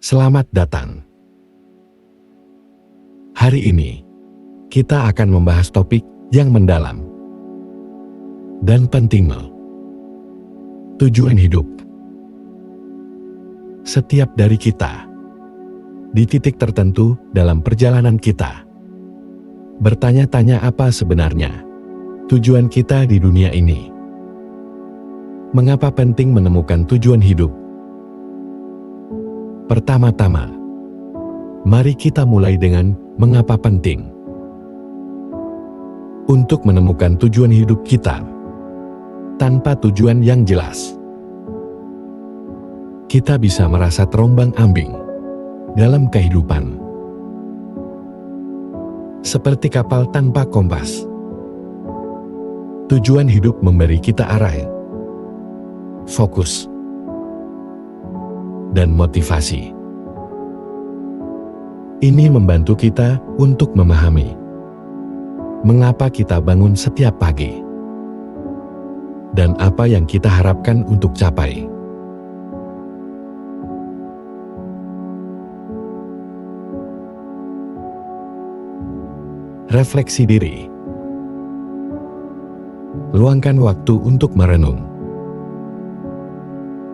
Selamat datang. Hari ini, kita akan membahas topik yang mendalam dan penting. Tujuan hidup. Setiap dari kita, di titik tertentu dalam perjalanan kita, bertanya-tanya apa sebenarnya tujuan kita di dunia ini. Mengapa penting menemukan tujuan hidup? Pertama-tama, mari kita mulai dengan mengapa penting. Untuk menemukan tujuan hidup kita, tanpa tujuan yang jelas, kita bisa merasa terombang-ambing dalam kehidupan. Seperti kapal tanpa kompas. Tujuan hidup memberi kita arah, fokus, dan motivasi. Ini membantu kita untuk memahami mengapa kita bangun setiap pagi dan apa yang kita harapkan untuk capai. Refleksi diri. Luangkan waktu untuk merenung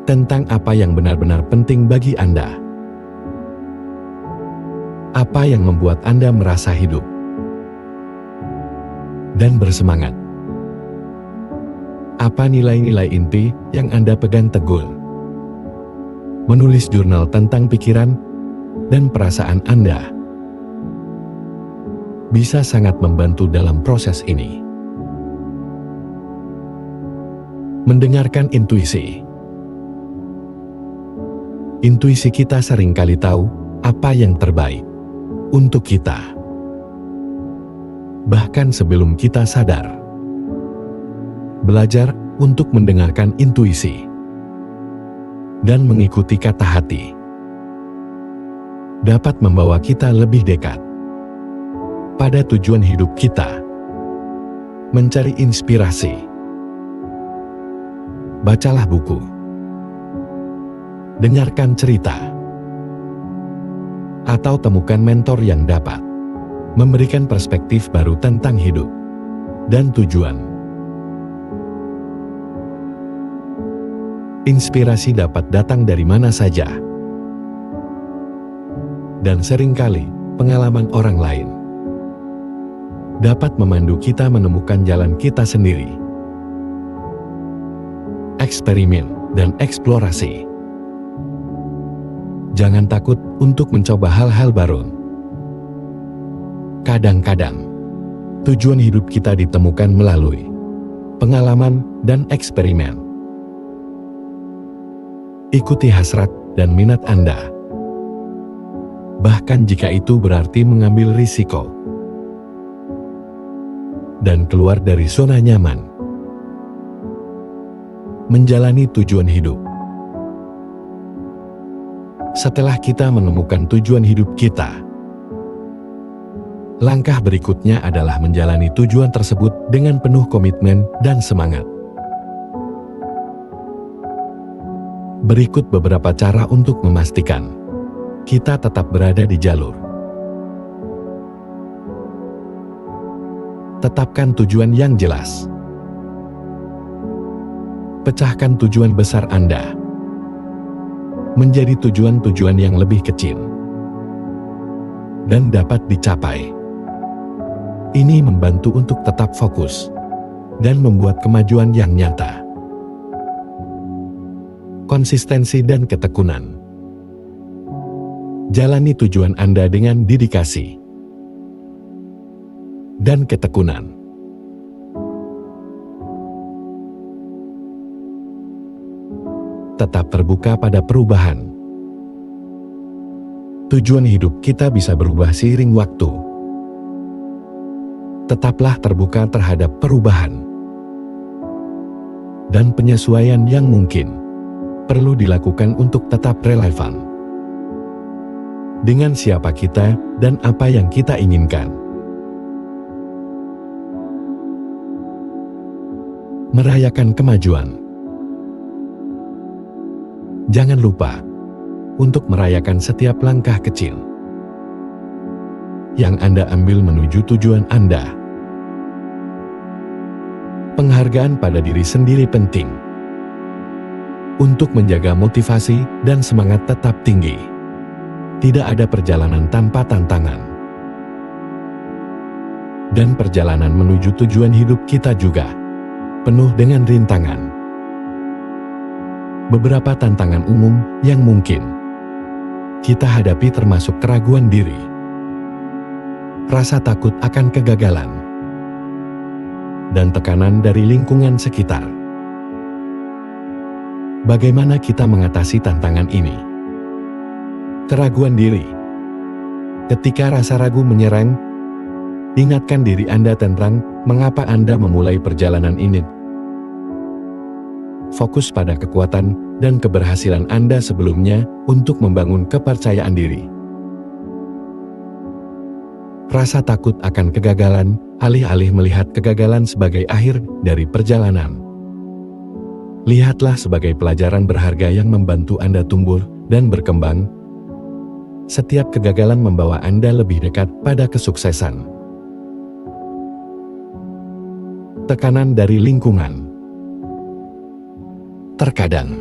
tentang apa yang benar-benar penting bagi Anda. Apa yang membuat Anda merasa hidup dan bersemangat? Apa nilai-nilai inti yang Anda pegang teguh? Menulis jurnal tentang pikiran dan perasaan Anda bisa sangat membantu dalam proses ini. Mendengarkan intuisi. Intuisi kita seringkali tahu apa yang terbaik untuk kita, bahkan sebelum kita sadar. Belajar untuk mendengarkan intuisi dan mengikuti kata hati dapat membawa kita lebih dekat pada tujuan hidup kita. Mencari inspirasi. Bacalah buku, dengarkan cerita, atau temukan mentor yang dapat memberikan perspektif baru tentang hidup dan tujuan. Inspirasi dapat datang dari mana saja, dan seringkali pengalaman orang lain dapat memandu kita menemukan jalan kita sendiri. Eksperimen dan eksplorasi. Jangan takut untuk mencoba hal-hal baru. Kadang-kadang, tujuan hidup kita ditemukan melalui pengalaman dan eksperimen. Ikuti hasrat dan minat Anda, bahkan jika itu berarti mengambil risiko dan keluar dari zona nyaman. Menjalani tujuan hidup. Setelah kita menemukan tujuan hidup kita, langkah berikutnya adalah menjalani tujuan tersebut dengan penuh komitmen dan semangat. Berikut beberapa cara untuk memastikan kita tetap berada di jalur. Tetapkan tujuan yang jelas. Pecahkan tujuan besar Anda menjadi tujuan-tujuan yang lebih kecil dan dapat dicapai. Ini membantu untuk tetap fokus dan membuat kemajuan yang nyata. Konsistensi dan ketekunan. Jalani tujuan Anda dengan dedikasi dan ketekunan. Tetap terbuka pada perubahan. Tujuan hidup kita bisa berubah seiring waktu. Tetaplah terbuka terhadap perubahan dan penyesuaian yang mungkin perlu dilakukan untuk tetap relevan dengan siapa kita dan apa yang kita inginkan. Merayakan kemajuan. Jangan lupa untuk merayakan setiap langkah kecil yang Anda ambil menuju tujuan Anda. Penghargaan pada diri sendiri penting untuk menjaga motivasi dan semangat tetap tinggi. Tidak ada perjalanan tanpa tantangan. Dan perjalanan menuju tujuan hidup kita juga penuh dengan rintangan. Beberapa tantangan umum yang mungkin kita hadapi termasuk keraguan diri, rasa takut akan kegagalan, dan tekanan dari lingkungan sekitar. Bagaimana kita mengatasi tantangan ini? Keraguan diri. Ketika rasa ragu menyerang, ingatkan diri Anda tentang mengapa Anda memulai perjalanan ini. Fokus pada kekuatan dan keberhasilan Anda sebelumnya untuk membangun kepercayaan diri. Rasa takut akan kegagalan, alih-alih melihat kegagalan sebagai akhir dari perjalanan. Lihatlah sebagai pelajaran berharga yang membantu Anda tumbuh dan berkembang. Setiap kegagalan membawa Anda lebih dekat pada kesuksesan. Tekanan dari lingkungan. Terkadang,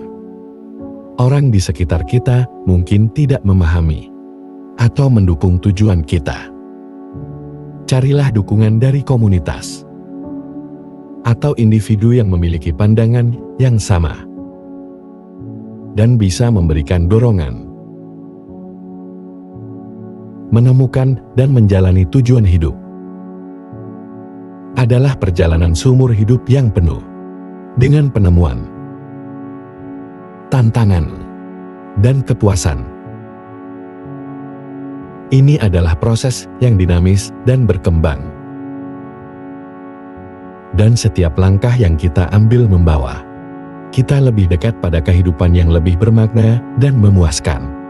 orang di sekitar kita mungkin tidak memahami atau mendukung tujuan kita. Carilah dukungan dari komunitas atau individu yang memiliki pandangan yang sama dan bisa memberikan dorongan. Menemukan dan menjalani tujuan hidup adalah perjalanan seumur hidup yang penuh dengan penemuan, tantangan, dan kepuasan. Ini adalah proses yang dinamis dan berkembang. Dan setiap langkah yang kita ambil membawa kita lebih dekat pada kehidupan yang lebih bermakna dan memuaskan.